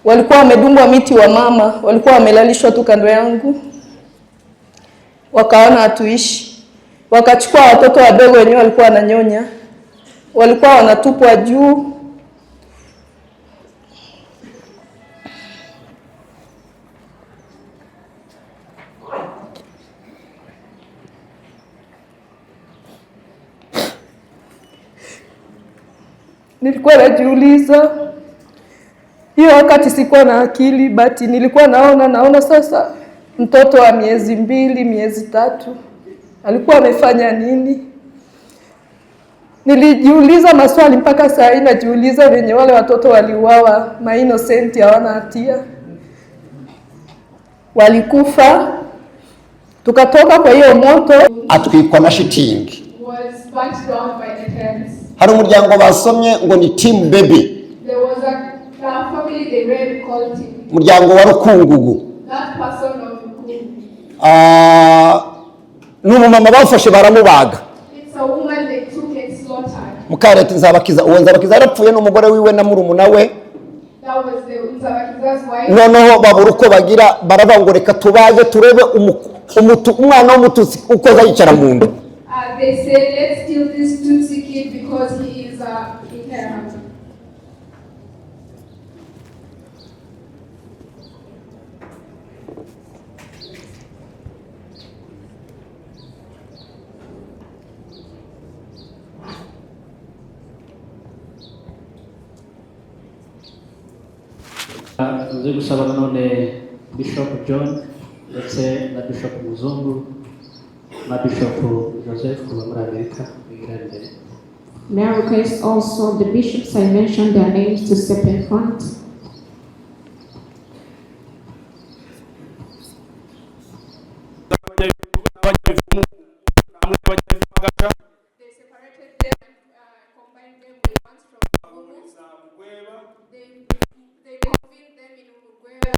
walikuwa wamedungwa miti wa mama, walikuwa wamelalishwa tu kando yangu. Wakaona hatuishi. Wakachukua watoto wadogo wenyewe walikuwa wananyonya. Walikuwa wanatupwa juu. Nilikuwa najiuliza, hiyo wakati sikuwa na akili, but nilikuwa naona sasa mtoto wa miezi 2, miezi 3 alikuwa amefanya nini? Nilijiuliza maswali mpaka saa hii najiuliza venye wale watoto waliuawa, ma innocent hawana hatia. Walikufa. Tukatoka kwa hiyo moto, atwikwa na shitingi. Hari umuryango basomye ngo ni Team Baby. There was a family they read called Team. Umuryango wa Rukungugu. That person of Rukungugu. N'umumama bafashe baramubaga. It's a woman they took and slaughtered. Mukareti Nzabakiza, uwo Nzabakiza yarapfuye n'umugore wiwe na murumuna we. That was the Nzabakiza's wife. Noneho babura uko bagira barabangoreka tubaje turebe umwana w'umututsi uko azicara mu nda. They said, let's kill this Tutsi kid because he is inherent. Tuzi gusaba none Bishop John ndetse na Bishop Muzungu na Bishop Joseph kuva muri Amerika. May I request also the bishops I mentioned their names to step in front. They separated them, combined them with ones from Humus. They convened them in Urugueva.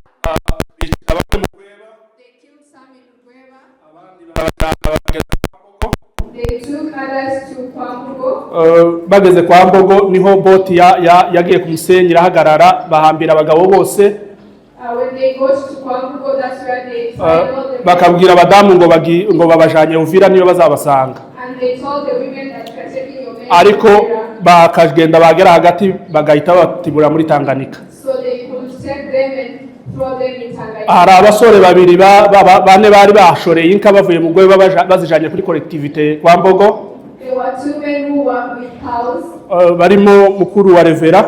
They killed some in Urugueva. They took others to Kwambogo. Bageze kwa Mbogo niho boti yagiye ku musenyi irahagarara bahambira abagabo bose. When they got to Kwambogo, that's where they found bakabwira abadamu ngo babajanye Uvira niyo bazabasanga. And they told the women that they are taking your men. Ariko bakagenda bagera hagati bagahita batibura muri Tanganyika. So they could take them and throw them in Tanganyika. Hari abasore babiri bane bari bahashoreye inka bavuye mu gwe bazijanye kuri collectivité kwa Mbogo. There were 2 men who were with cows. Barimo mukuru wa Revera.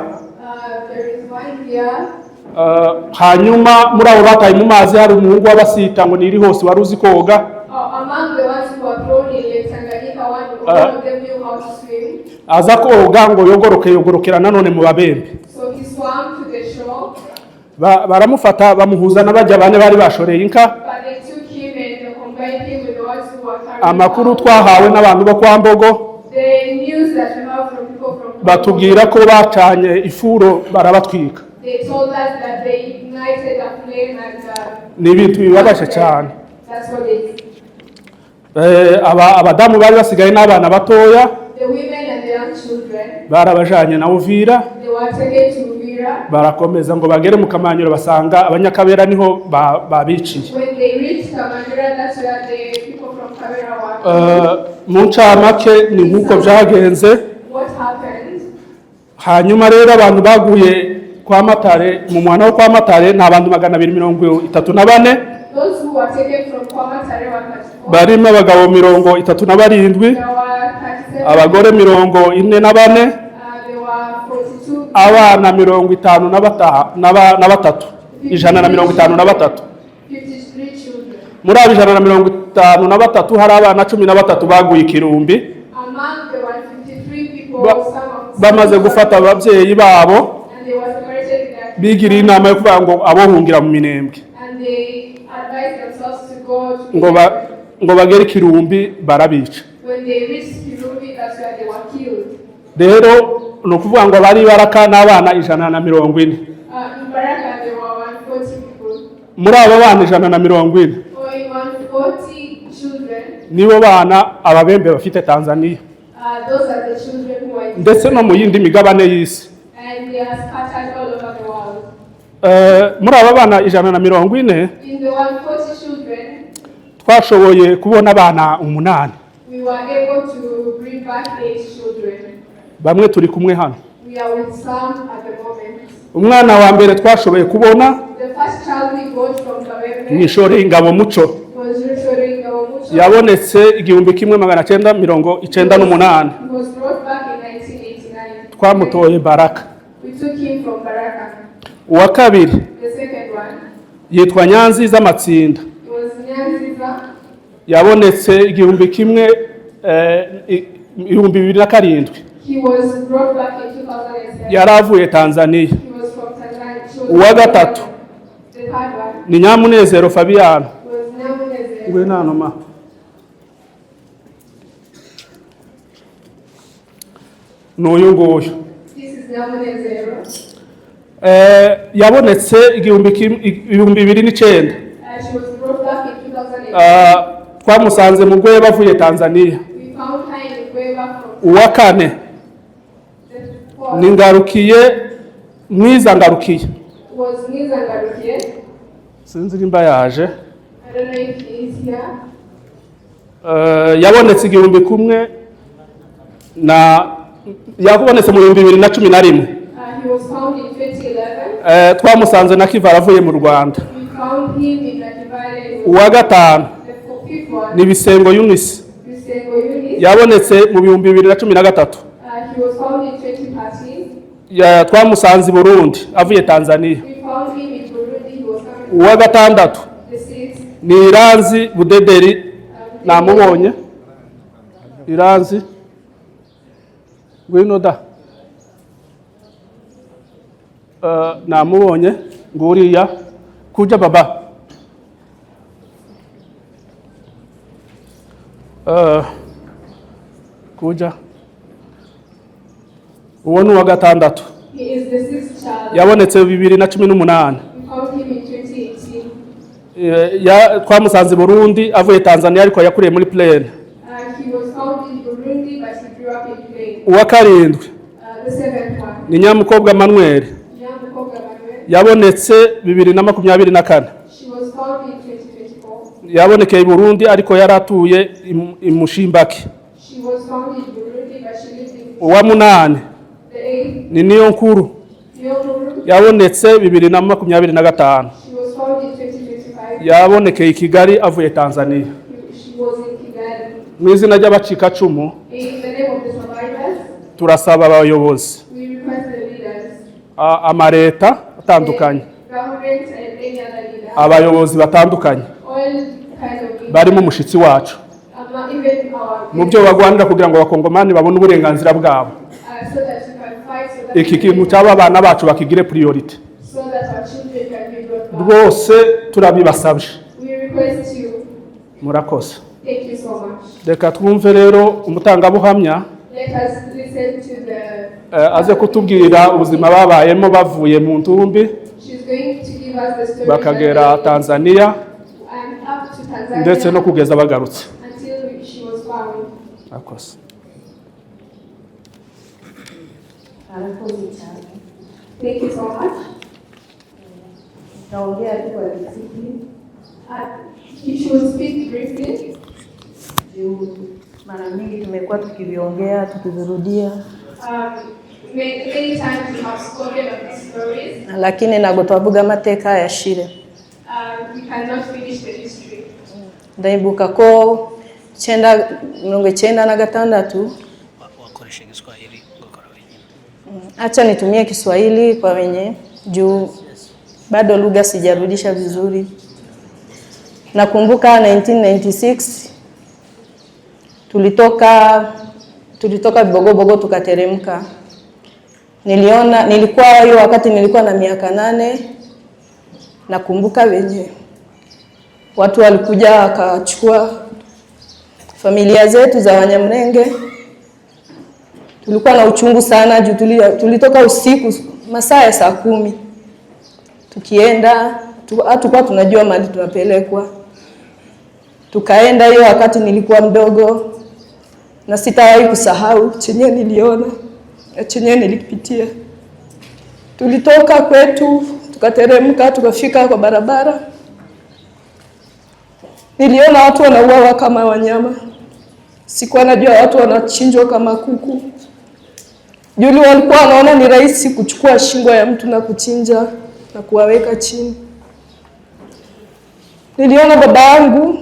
There is one here. Hanyuma muri abo bataye mu mazi hari umuhungu w'abasita ngo niri hose wari uzi koga. Among the ones who were thrown in Lake Tanganyika, one of them knew how to swim. Aza koga ngo yogorokera nanone mu babembe. So he swam to the shore. Baramufata bamuhuza n'abajya bane bari bashoreye inka. But they took him and combined him with the ones who were carrying. Amakuru twahawe n'abantu bo kwa Mbogo. The news that we have from people from batubwira ko bacanye ifuro barabatwika. They told us that they ignited a flame and ni ibintu bibabaje cyane. That's what they did. Abadamu bari basigaye n'abana batoya. The women and the young children. Barabajanye na Uvira. They were taken to Uvira. Barakomeza ngo bagere mu Kamanyura basanga abanyakabera niho babiciye. When they reached Kamanyura, that's where the people from Kabera were. Mu ncamake ni nkuko byagenze. What happened? Hanyuma rero abantu baguye kwa Matare mu mwana wo kwa Matare na abantu 234. Those who were taken from Kwamatare were 34. Barimo abagabo 37, abagore 44, There were 42. abana 53, 153. 53 children. Muri abo 153 hari abana 13 baguye Kirumbi. Among the 153 people, some of bamaze gufata ababyeyi babo. and they were separated. Bigiriye inama yo kuvuga ngo abohungira mu Minembwe. And they advised themselves to go to ngo bagere Kirumbi barabica. When they reached Kirumbi, that's where they were killed. Rero no kuvuga ngo bari baraka n'abana 140. In Baraka there were 140 people. Muri abo bana 140. Or in 140 children. Nibo bana ababembe bafite Tanzania. Those are the children who are. Ndetse no mu yindi migabane y'isi. And they are scattered all over the world. muri aba bana 140 In the 140 children, twashoboye kubona abana 8. we were able to bring back 8 children. Bamwe turi kumwe hano. We are with some at the moment. Umwana wa mbere twashoboye kubona The first child we got from Kabembe ni Shori Ngabo Muco. was Shori Ngabo Mucho. Yabonetse 1998. He was brought back in 1989. Twamutoye Baraka. We took him from Baraka. Uwa kabiri The second one yitwa Nyanziza Matsinda. was Nyanziza. Yabonetse 2007. He was brought back in 2007. Yaravuye Tanzania. He was from Tanzania. Uwa gatatu The third one ni Nyamunezero Fabian. was Nyamunezero. Ngwe nano ma. N'uyu nguyu. This is Nyamunezero. Yabonetse 2009. She was brought back in 2008. Twamusanze mu Gwe bavuye Tanzania. We found her in Gweba from Uwa kane the fourth ni Ngarukiye Mwiza Ngarukiye. was Niza Ngarukiye. Sinzi nimba yaje. I don't know if he is here. Yabonetse 2011 na yabonetse mu 2011. He was found in 2011. Twamusanze na Kiva avuye mu Rwanda. We found him in Nakivale. Uwa gatanu The fifth one, ni Bisengo Eunice. Bisengo Eunice. Yabonetse mu 2013. He was found in 2013. Twamusanze i Burundi avuye Tanzania. We found him in Burundi. He was coming Uwa gatandatu from the sixth. ni Iranzi Budederi. Namubonye Iranzi ngwino da. Namubonye nguriya kuja baba. Kuja uwo ni uwa gatandatu. He is the sixth child. Yabonetse 2018. We found him in 2018. Twamusanze i Burundi avuye Tanzania ariko yakuriye muri Plaine. He was found in Burundi, but he grew up in Plain. Uwa karindwi The seventh one, ni Nyamukobwa Manuel. Nyamukobwa Manuel. Yabonetse 2024. She was found in 2024. Yabonekeye i Burundi ariko yaratuye i Mushimbaki. She was found in Burundi, but she lived in Uwa munani the eighth. ni Niyonkuru. Nyamukuru. Yabonetse 2025. She was found in 2025. Yabonekeye i Kigali avuye Tanzania. She was in Kigali. Mu izina ry'abacikacumu In the name of the survivors, turasaba abayobozi, we request the leaders, amareta atandukanye, government and any other leader, abayobozi batandukanye all kinds of leaders, barimo umushyitsi wacu even our mu byo bagwanira kugira ngo abakongomani babone uburenganzira bwabo. so that we can fight, so that, Iki kintu cy'aba abana bacu bakigire priority. so that our children can be brought back. Rwose turabibasabye. We request you. Murakoze. Thank you so much. Reka twumve rero umutangabuhamya Let us listen to the. aze kutubwira ubuzima babayemo bavuye mu ntumbi She's going to give us the story. bakagera Tanzania And up to Tanzania. ndetse no kugeza bagarutse. Until she was found. Murakoze. Thank you so much. Naongea tu kwa kifupi. She will speak briefly. Mara nyingi tumekuwa tukiviongea tukivirudia, Many times we have spoken of these stories. lakini ntabwo twavuga amateka yashire. We cannot finish the history. Ndaibuka ko 1996 wakoresha Kiswahili ngokora wenyewe. acha nitumie Kiswahili kwa wenye juu bado lugha sijarudisha vizuri. Nakumbuka 1996 tulitoka Bogobogo tukateremka. Nilikuwa hiyo wakati nilikuwa na miaka 8. Nakumbuka wenye watu walikuja wakachukua familia zetu za Wanyamrenge. Tulikuwa na uchungu sana juu tulitoka usiku masaa ya saa 10. Tukienda hatukuwa tunajua mahali tunapelekwa. Tukaenda hiyo wakati nilikuwa mdogo na sitawahi kusahau chenye niliona, chenye nilipitia. Tulitoka kwetu tukateremka tukafika kwa barabara. Niliona watu wanauawa kama wanyama. Sikuwa najua watu wanachinjwa kama kuku. Juli walikuwa wanaona ni rahisi kuchukua shingo ya mtu na kuchinja na kuwaweka chini. Niliona baba yangu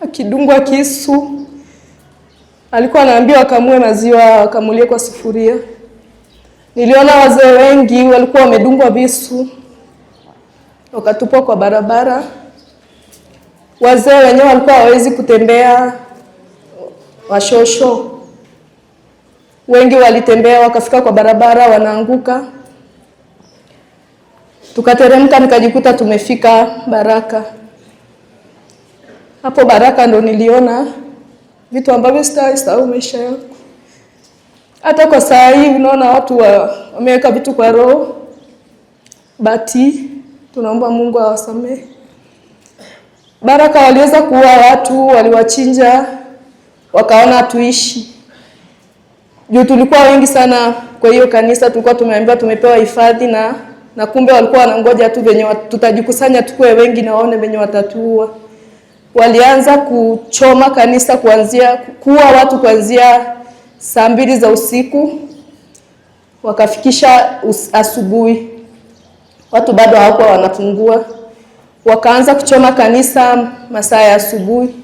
akidungwa kisu. Alikuwa anaambiwa akamue maziwa, akamulie kwa sufuria. Niliona wazee wengi walikuwa wamedungwa visu, wakatupwa kwa barabara. Wazee wenyewe walikuwa hawezi kutembea, washosho. Wengi walitembea wakafika kwa barabara wanaanguka. Tukateremka nikajikuta tumefika Baraka. Hapo Baraka ndo niliona vitu ambavyo sitaisahau maisha yangu. Hata kwa saa hii unaona watu wameweka vitu kwa roho. Bati tunaomba Mungu awasamehe. Baraka waliweza kuua watu, waliwachinja, wakaona hatuishi. Juu tulikuwa wengi sana kwa hiyo kanisa, tulikuwa tumeambiwa tumepewa hifadhi na kumbe walikuwa wanangoja tu venye tutajikusanya tukue wengi na waone venye watatuua. Walianza kuchoma kanisa kuua watu kuanzia saa 2 za usiku wakafikisha asubuhi. Watu bado hawakuwa wanafungua. Wakaanza kuchoma kanisa masaa ya asubuhi.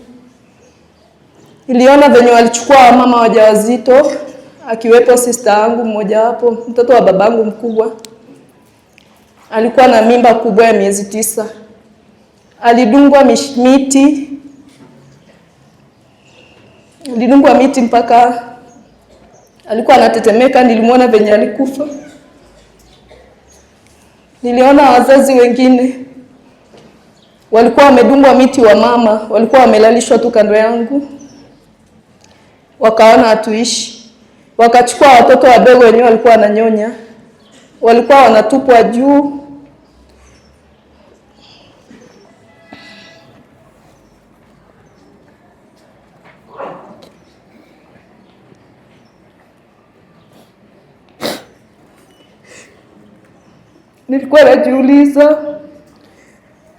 Niliona venye walichukua mama wajawazito, akiwepo sister yangu mmoja wapo, mtoto wa babangu mkubwa. Alikuwa na mimba kubwa ya miezi 9. Alidungwa miti. Alidungwa miti mpaka alikuwa anatetemeka. Nilimwona venye alikufa. Niliona wazazi wengine walikuwa wamedungwa miti wa mama, walikuwa wamelalishwa tu kando yangu. Wakaona hatuishi. Wakachukua watoto wadogo wenyewe walikuwa wananyonya. Walikuwa wanatupwa juu. Nilikuwa najiuliza,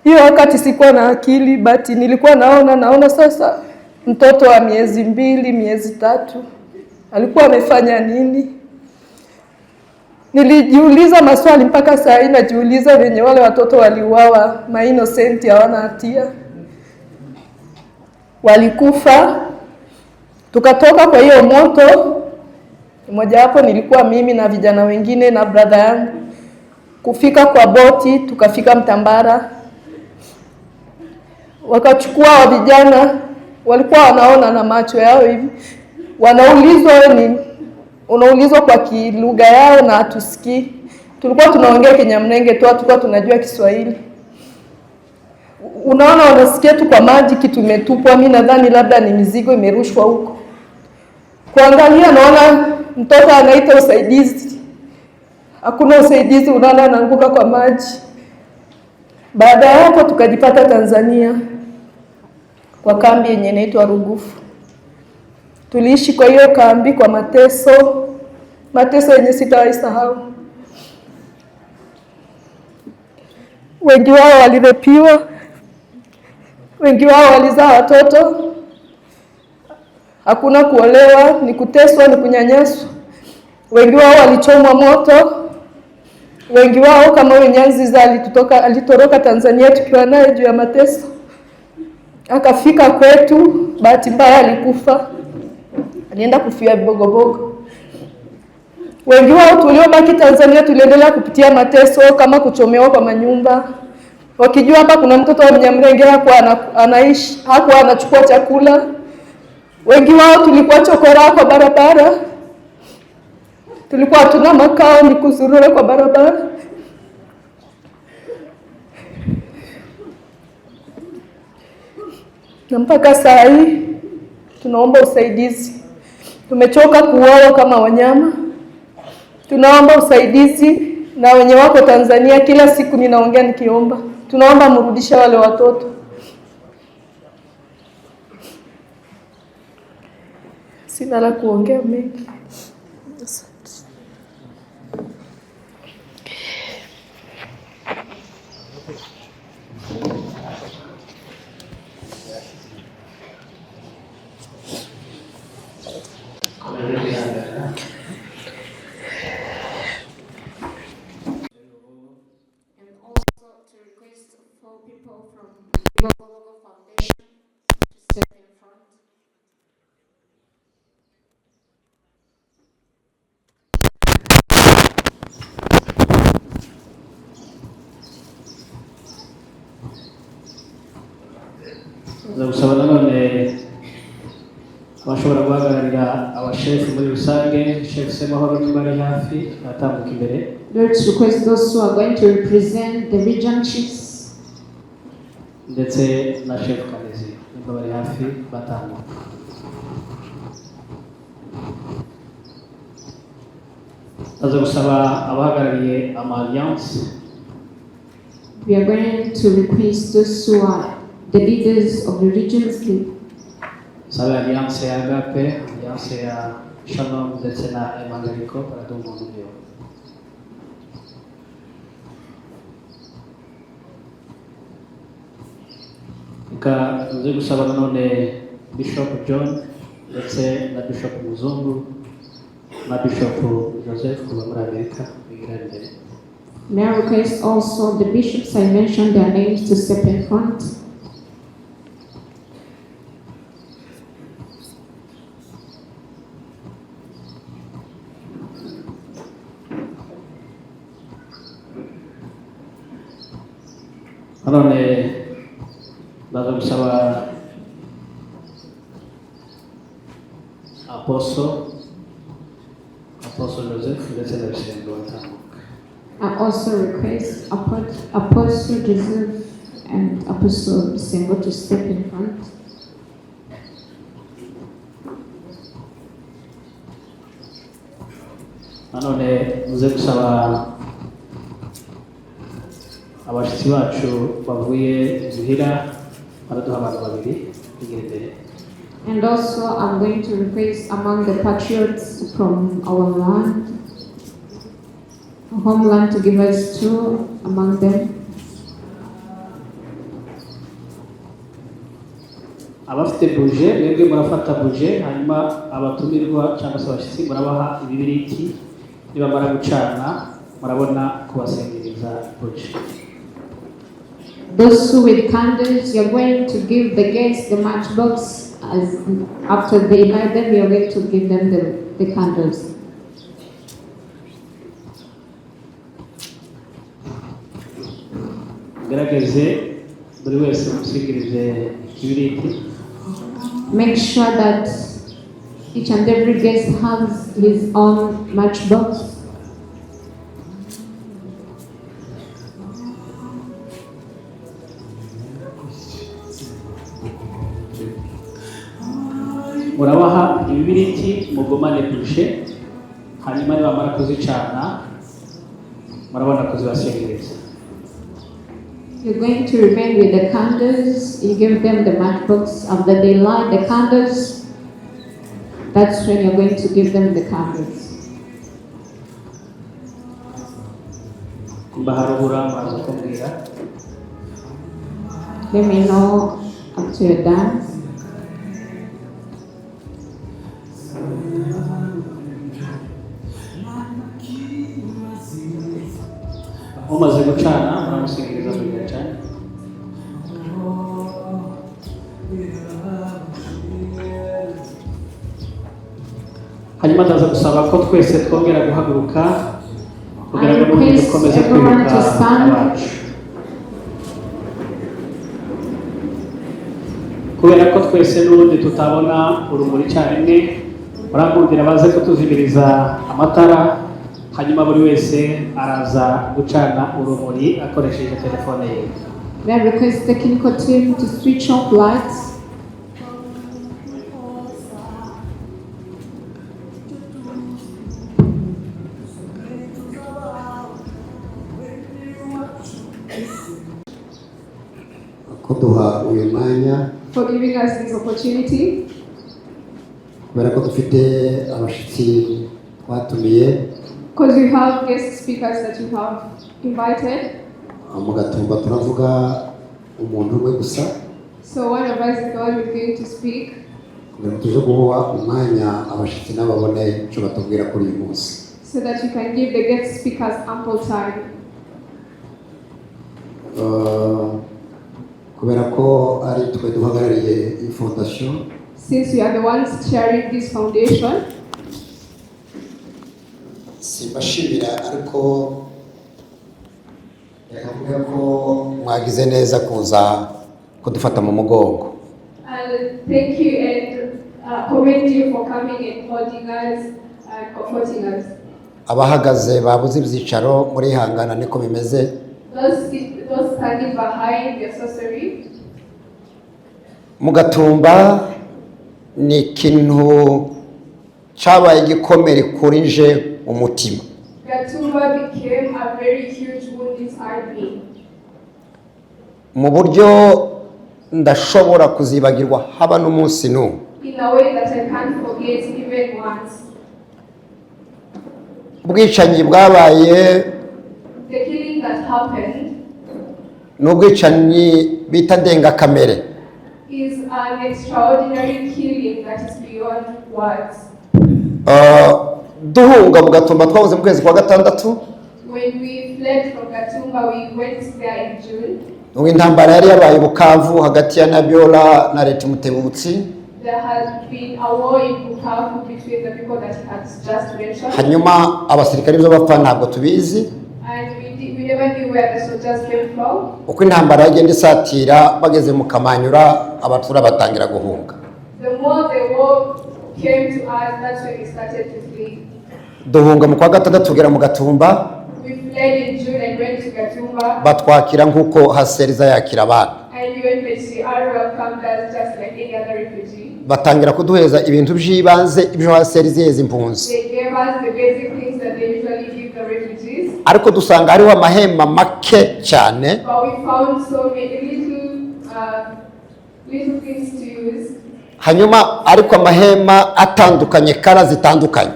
hiyo wakati sikuwa na akili, but nilikuwa naona sasa mtoto wa miezi 2, miezi 3 alikuwa amefanya nini? Nilijiuliza maswali mpaka saa hii najiuliza venye wale watoto waliuawa, ma innocent hawana hatia. Walikufa. Tukatoka kwa hiyo moto. Mmoja wapo nilikuwa mimi na vijana wengine na brother yangu. Kufika kwa boti, tukafika Mtambara. Wakachukua vijana, walikuwa wanaona na macho yao hivi. Unaulizwa kwa kilugha yao na hatusikii. Tulikuwa tunaongea Kinyamrenge tu, tulikuwa tunajua Kiswahili. Unaona wanasikia tu kwa maji kitu imetupwa, mimi nadhani labda ni mizigo imerushwa huko. Kuangalia naona mtoto anaita usaidizi. Hakuna usaidizi, unaona anaanguka kwa maji. Baada ya hapo tukajipata Tanzania kwa kambi yenye inaitwa Rugufu. Tuliishi kwa hiyo kambi kwa mateso yenye sitawaisahau. Wengi wao walirepiwa, wengi wao walizaa watoto. Hakuna kuolewa, ni kuteswa, ni kunyanyaswa. Wengi wao walichomwa moto. Wengi wao kama Wenyanziza alitoroka Tanzania tukiwa naye juu ya mateso. Akafika kwetu, bahati mbaya alikufa. Alienda kufia Bogobogo. Wengi wao tuliobaki Tanzania tuliendelea kupitia mateso kama kuchomewa kwa manyumba. Wakijua hapa kuna mtoto wa Mnyamrenge anaishi, hakuwa anachukua chakula. Wengi wao tulikuwa chokora kwa barabara. Tulikuwa hatuna makao, ni kuzurura kwa barabara. Na mpaka saa hii tunaomba usaidizi. Tumechoka kuuawa kama wanyama. Tunaomba usaidizi na wenye wako Tanzania, kila siku ninaongea nikiomba. Tunaomba mrudishe wale watoto. Sina la kuongea mengi. ushobora guhagararira abashefu muri rusange. Chef Semahoro niba ari hafi atambuka imbere. Let's request those who are going to represent the region chiefs. Ndetse na Chef Kanezi niba bari hafi batambuka. Aza gusaba abahagarariye Alliance. We are going to request those who are the leaders of the regions. Sabe Alliance ya Agape, Alliance ya Shalom ndetse na Evangeliko baraduha umuntu umwe. Ika nze gusaba none Bishop John ndetse na Bishop Muzungu na Bishop Joseph kuva muri Amerika bigira imbere. May I request also the bishops I mentioned their names to step in front. None baza gusaba Apostle Joseph ndetse na Bishop batambuka. I also request Apostle Joseph and Apostle Bisengo to step in front. None muze gusaba abashyitsi bacu bavuye Zuhira baraduha abantu babiri bigira imbere. And also I'm going to request among the patriots from our land, homeland, to give us two among them. Abafite buje mwebwe murafata buje, hanyuma abatumirwa cyangwa se abashyitsi murabaha ibibiriti, nibamara gucana murabona kubasengereza buje. Those who with candles, you're going to give the guests the matchbox. As after they light them, you're going to give them the candles. Gerageze buri wese musigirize ibiriti. Make sure that each and every guest has his own matchbox. Murabaha ibibiriti mugomane buje, hanyuma nibamara kuzicana murabona kuzibasengereza. You're going to remain with the candles. You give them the matchbox. After they light the candles, that's when you're going to give them the candles. Baharubura muraza kumbwira. Let me know after you're done. Umaze gucana muramusengereza muri cyane. Hanyuma ndaza gusaba ko twese twongera guhaguruka kugira ngo dukomeze kwibuka abacu. Kubera ko twese n'ubundi tutabona urumuri icyarimwe, barambwira baze kutuzimiriza amatara, hanyuma buri wese araza gucana urumuri akoresheje telefone ye. We have requested the technical team to switch off lights. kuduha uyu mwanya for giving us this opportunity. kubera ko dufite abashyitsi twatumiye Because we have guest speakers that you have invited. mu Gatumba turavuga umuntu umwe gusa, So one of us is the one who's going to speak. kugira ngo tuje guha umwanya abashyitsi n'ababone icyo batubwira kuri uyu munsi. So that you can give the guest speakers ample time. Kubera ko ari twe duhagarariye iyi fondasiyo, Since we are the ones chairing this foundation, simbashimira ariko reka ko mwagize neza kuza kudufata mu mugongo. thank you, and commend you for coming and holding us and comforting us. abahagaze babuze ibyicaro muri hangana niko bimeze. Those standing behind the sorcery. Mugatumba ni ikintu cyabaye gikomere kuri nje umutima. Gatumba became a very huge wound inside me. Mu buryo ndashobora kuzibagirwa haba n'umunsi n'umwe. In a way that I can't forget even once. Ubwicanyi bwabaye, The killing that happened n'ubwicanyi bita ndengakamere. is an extraordinary killing that is beyond words. Duhunga mu Gatumba twabuze mu kwezi kwa gatandatu. When we fled from Gatumba, we went there in June. Ubwo intambara yari yabaye Bukavu hagati ya Nabiola na Leta Mutebutsi. There has been a war in Bukavu between the people that he has just mentioned. Hanyuma abasirikari byo bapfa ntabwo tubizi. And we never knew where the soldiers came from. Uko intambara yagenda isatira bageze mu Kamanyura abatura batangira guhunga. The more the war came to us, that's when we started to flee. Duhunga mu kwa gatandatu tugera mu Gatumba. We fled in June and went to Gatumba. Batwakira nkuko Haseriza yakira abantu. And UNHCR welcomed us just like any other refugee. Batangira kuduheza ibintu by'ibanze ibyo Haseriza yeze impunzi. They gave us the basic things that they usually give the refugees. Ariko dusanga hariho amahema make cyane. But we found so many little things to use. Hanyuma ariko amahema atandukanye kara zitandukanye.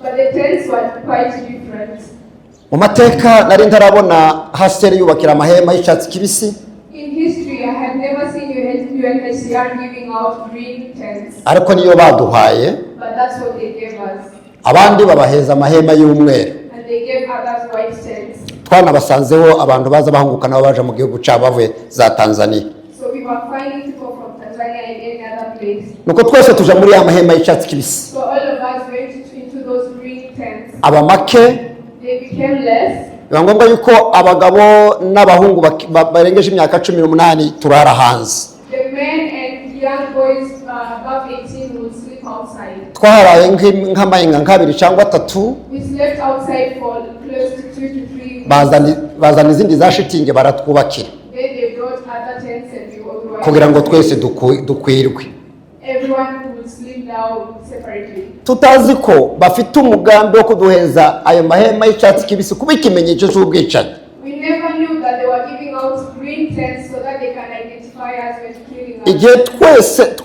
But the tents were quite different. Mu mateka nari ntarabona Haseri yubakira amahema y'icyatsi kibisi. In history, I had never seen UNHCR giving out green tents. Ariko niyo baduhaye. But that's what they gave us. Abandi babaheza amahema y'umweru. And they gave others white tents. Twanabasanzeho abantu baza bahunguka nabo baje mu gihugu cyabo bavuye za Tanzania. So we were finding people from Tanzania and any other place. Nuko twese tuja muri ya mahema y'icyatsi kibisi. So all of us went into those green tents. Abamake They became less. biba ngombwa yuko abagabo n'abahungu barengeje imyaka 18 turara hanze. The men and young boys above 18 would sleep outside. Twaharaye nk'amayenga nk'abiri cyangwa 3. We slept outside for close to 2 to 3 weeks. Bazana izindi za shitingi baratwubakira. Then they brought other tents and we were kugira ngo twese dukwirwe. everyone would sleep down separately. Tutazi ko bafite umugambi wo kuduheza ayo mahema y'icyatsi kibisi kuba ikimenyetso cy'ubwicanyi. We never knew that they were giving out green tents so that they can identify us when killing us. Igihe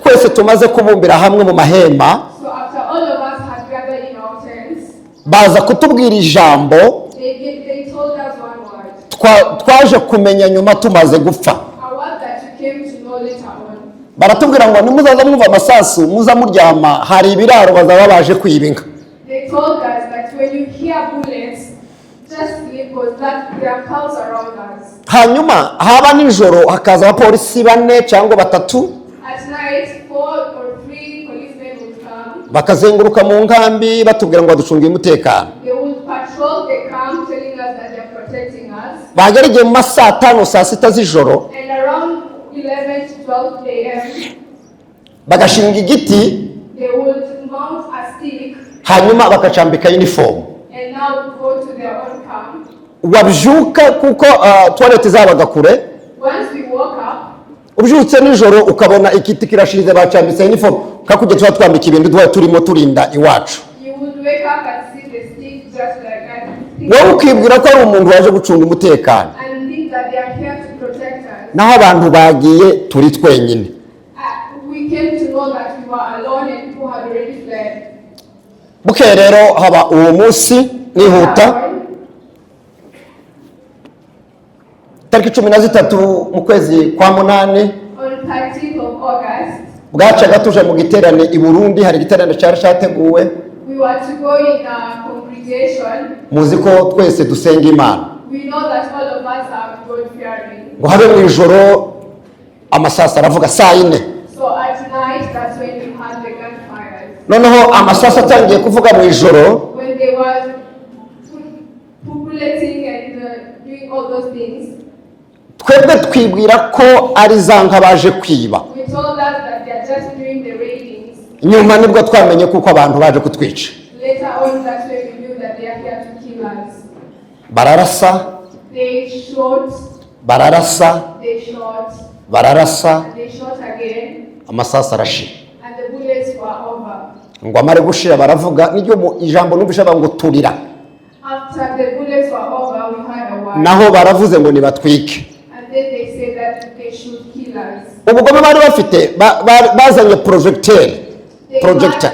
twese tumaze kubumbira hamwe mu mahema, So after all of us had gathered in our tents, baza kutubwira ijambo they told us one word. Twaje kumenya nyuma tumaze gupfa. A word that you came to know later on. Baratubwira ngo nimuzaza mwumva amasasu muza muryama hari ibiraro bazaba baje kwiba inka. They told us that when you hear bullets, just sleep because that there are cows around us. Hanyuma haba nijoro hakaza abapolisi 4 cyangwa 3. At night, 4 or 3 policemen would come. Bakazenguruka mu nkambi batubwira ngo baducungiye umutekano. They would patrol the camp telling us that they are protecting us. Bagereye mu saa 5 saa 6 z'ijoro. And around 11 to 12 a.m., bagashinga igiti they would mount a stick hanyuma bakacambika uniform. and now go to their own camp. Wabyuka kuko toilet zabaga kure. Once we woke up, Ubyutse nijoro ukabona igiti kirashize bacambitse uniform kakujye tuba twambika ibintu duha turimo turinda iwacu. you would wake up and see the stick just like that. Wowe ukibwira ko ari umuntu waje gucunga umutekano. And think that they are here to protect us. Naho abantu bagiye turi twenyine. We came to know that we were alone and people had already fled. Buke rero haba uwo munsi nihuta tariki 13 mu kwezi kwa 8 On 13th of August, bwacaga tuje mu giterane i Burundi. Hari igiterane cyari cyateguwe. we were to go in a congregation. Muzi ko twese dusenga Imana. We know that all of us are God-fearing. Ngo habe mu ijoro amasasa aravuga saa 4. So at night, that's when we had the gunfires. Noneho amasasa atangiye kuvuga mu ijoro. When they were populating and doing all those things, Twebwe twibwira ko ari zanga baje kwiba. we told us that they are just doing the raidings. nyuma nibwo twamenye kuko abantu baje kutwica. Later on, that's when we knew that they are here to kill us. Bararasa, They shot, bararasa, they shot, bararasa, and they shot again, amasasu arashira. and the bullets were over. Ngo amare gushira baravuga n'iryo ijambo numvise ngo turira. After the bullets were over, we had a war. Naho baravuze ngo nibatwike. And then they said that they should kill us. Ubugome bari bafite bazanye projector.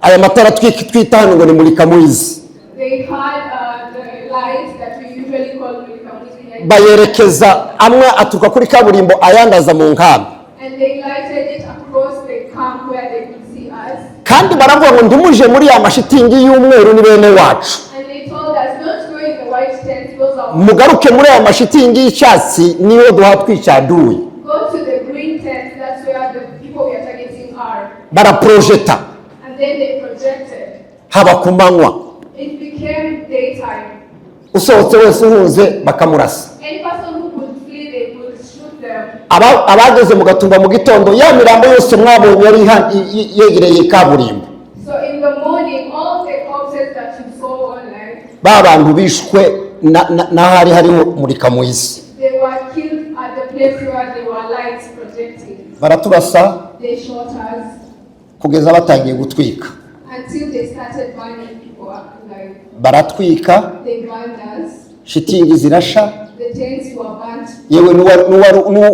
Aya matara twita hano ngo ni mulika mwizi. They had the lights that we usually call mulikamuzi. Bayerekeza amwe aturuka kuri kaburimbo ayandaza mu nkambi. And they lighted it across the camp where they could see us. Kandi baravuga ngo ndimuje muri ya mashitingi y'umweru ni bene wacu. And they told us not go in the white tent, those are Mugaruke muri ya mashitingi y'icyatsi niyo duha twicaduye. go to the green tent, that's where the people we are targeting are. Baraprojecta. And then they projected. Haba ku manywa. It became daytime. Usohotse wese uhunze bakamurasa. Any person who could flee, they could shoot them. Abageze mu gatumba mu gitondo ya mirambo yose mwabonye yari yegereye kaburimbo. So in the morning, all the corpses that you saw online, Babantu bishwe na hari hariho murika mwizi. they were killed at the place where there were lights projecting. Baraturasa They shot us kugeza batangiye gutwika. until they started burning people alive. Baratwika, They burned us. shitingi zirasha, The tents were burnt. yewe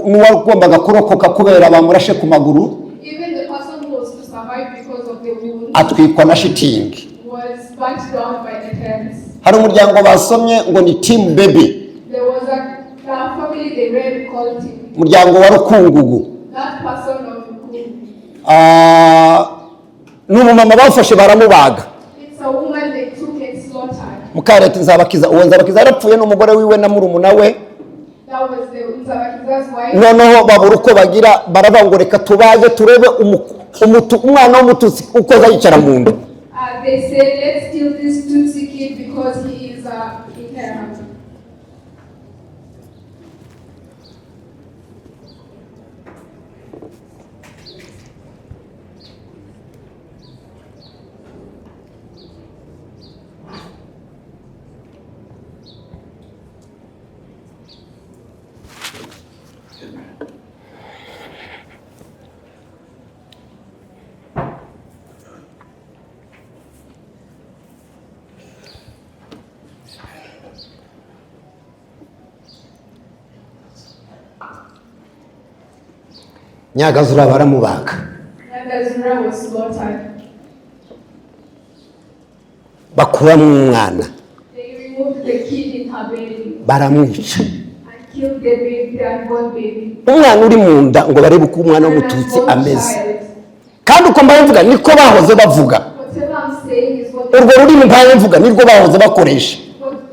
n'uwagombaga kurokoka kubera bamurashe ku maguru Even the person who was to survive because of the wound atwikwa na shitingi. was burnt down by the tents. Hari umuryango basomye ngo ni Team Baby, There was a family they read called him. umuryango wa Rukungugu. That person of Rukungu. N'umumama bafashe baramubaga. It's a woman they took and slaughtered. Mukareti Nzabakiza, uwo Nzabakiza yarapfuye n'umugore wiwe na murumuna we. That was the Nzabakiza's wife. Noneho babura uko bagira baravuga ngo reka tubaze turebe umwana w'umututsi uko azayicara mu nda. They said, let's kill this Tutsi kid because he is inherent. Nyagazura baramubaga. Nyagazura was slaughtered. Bakuramo umwana. They removed the kid in her belly Baramwica. and killed the baby, the unborn baby. Umwana uri mu nda ngo barebe uko umwana w'umututsi ameze. Kandi uko mbavuga niko bahoze bavuga. Whatever I'm saying is what Urwo rurimi mvuga nirwo bahoze bakoresha.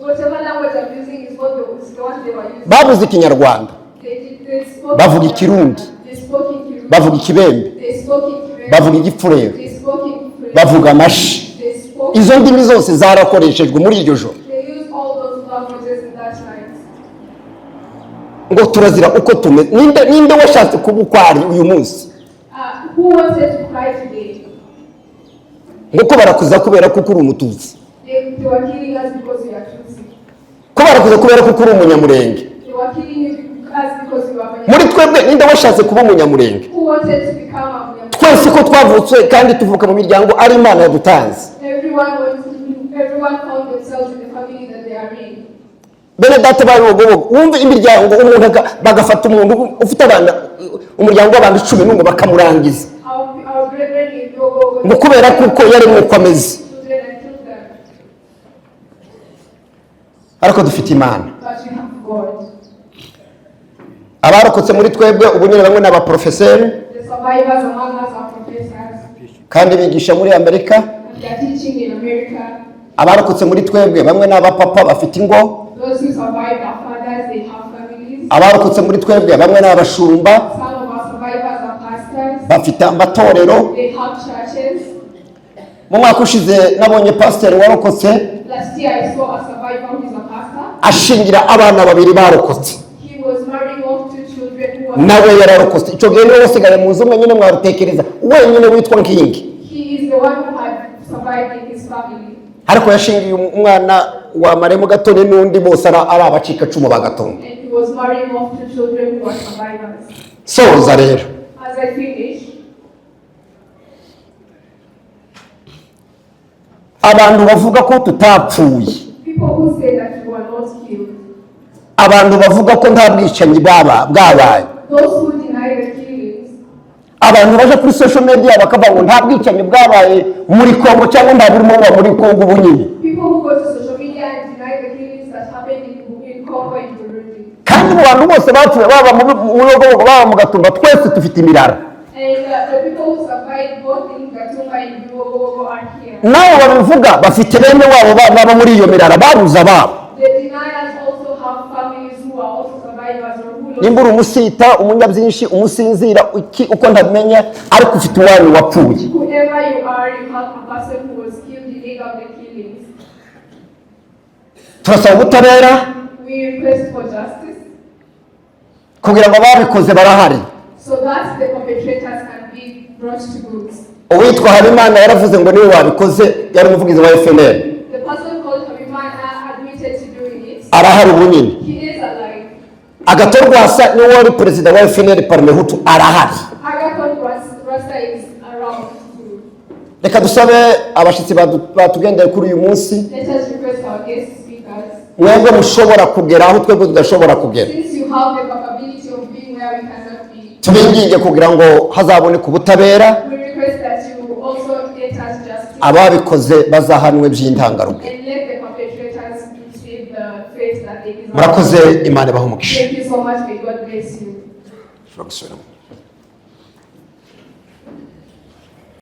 whatever language I'm using is what the one they were using. Bavuze Ikinyarwanda, They spoke bavuga Ikirundi, They spoke in Kirundi. bavuga Ikibembe, They spoke in Kirundi. bavuga Igifurero, They spoke in Kirundi. bavuga Amashi. They spoke. Izo ndimi zose zarakoreshejwe muri iryo joro. They used all those languages in that night. Ngo turazira uko tumeze. Ninde washatse kuba uko ari uyu munsi? Who wanted to cry today? Nguko barakuza kubera kuko uri umututsi. They were killing us because we are Tutsi. Ko barakuza kubera kuko uri umunyamurenge. They were killing us because we were Muri twebwe ninde washatse kuba umunyamurenge? Who wanted to become a Munyamurenge? Twese ko twavutse kandi tuvuka mu miryango ari Imana yadutanze. Everyone found themselves in the family that they are in. Bene data bari ugobogo wumve imiryango umuntu bagafata umuntu ufite abana umuryango w'abantu 10 n'umwe bakamurangiza. Our brethren in Yogo Ngo kubera kuko yari mukomezi. Ariko dufite Imana. But we have God. Abarokotse muri twebwe ubu nyine bamwe n'aba professeur The survivors among us are professors. kandi bigisha muri Amerika. And they are teaching in America. Abarokotse muri twebwe bamwe n'aba papa bafite ingo. Those who survived are fathers, they have families. Abarokotse muri twebwe bamwe n'abashumba Some of our survivors are pastors. bafite amatorero. They have churches. Mu mwaka ushize nabonye pastor warokotse Last year I saw a survivor who is a pastor. ashingira abana babiri barokotse. He was marrying off 2 children who nawe yararokotse. Icyo gihe niwe wasigaye mu nzu umwe nyine mwarutekereza wenyine witwa Nkingi. He is the one who had survived in his family. Ariko yashingiye umwana wa Maremo Gatoni n'undi bose ari abacika cumu ba Gatonga. And he was marrying off two children who are survivors. Soza rero. As I finish, abantu bavuga ko tutapfuye, people who say that we were not killed, abantu bavuga ko nta bwicanyi bwabaye, those who deny the killings, abantu baje kuri social media bakavuga ngo nta bwicanyi bwabaye muri Kongo cyangwa nta burimo buba muri Kongo bunyine. people who go to social media and deny the killings that happened in Congo and Burundi. Kandi mu bantu bose bapfuye baba mu Yogogo baba mu Gatumba twese dufite imirara. And the people who survived both in Gatumba and Burundi are here. Nabo babivuga bafite bene wabo baba muri iyo mirara babuza babo. The deniers also have families who are also survivors or who lost. Nimbura umusita umunyabyinshi umusinzira uko ntamenya ariko ufite uwanyu wapfuye. Whoever you are, you have a person who was killed in the of the killings. Turasaba ubutabera We request for justice kugira ngo ababikoze barahari. so that the perpetrators can be brought to book. Uwitwa Habimana yaravuze ngo niwe wabikoze, yari umuvugizi wa FNL. The person called Habimana admitted to doing it. Arahari ubu nyine. He is alive. Agathon Rwasa niwe wari perezida wa FNL Parmehutu arahari. Agathon Rwasa is around too. Reka dusabe abashitsi batugendeye kuri uyu munsi. Let us request our guest speakers. Mwebwe mushobora kugera aho twebwe tudashobora kugera. Since you have the capability of being where we cannot be, Tubinginge kugira ngo hazaboneke ubutabera, we request that you also get us justice ababikoze bazahanwe by'intangarugero. and let the perpetrators receive the fate that they deserve. Murakoze, Imana ibahe umugisha. Thank you so much. May God bless you. Shobora gusubiramo.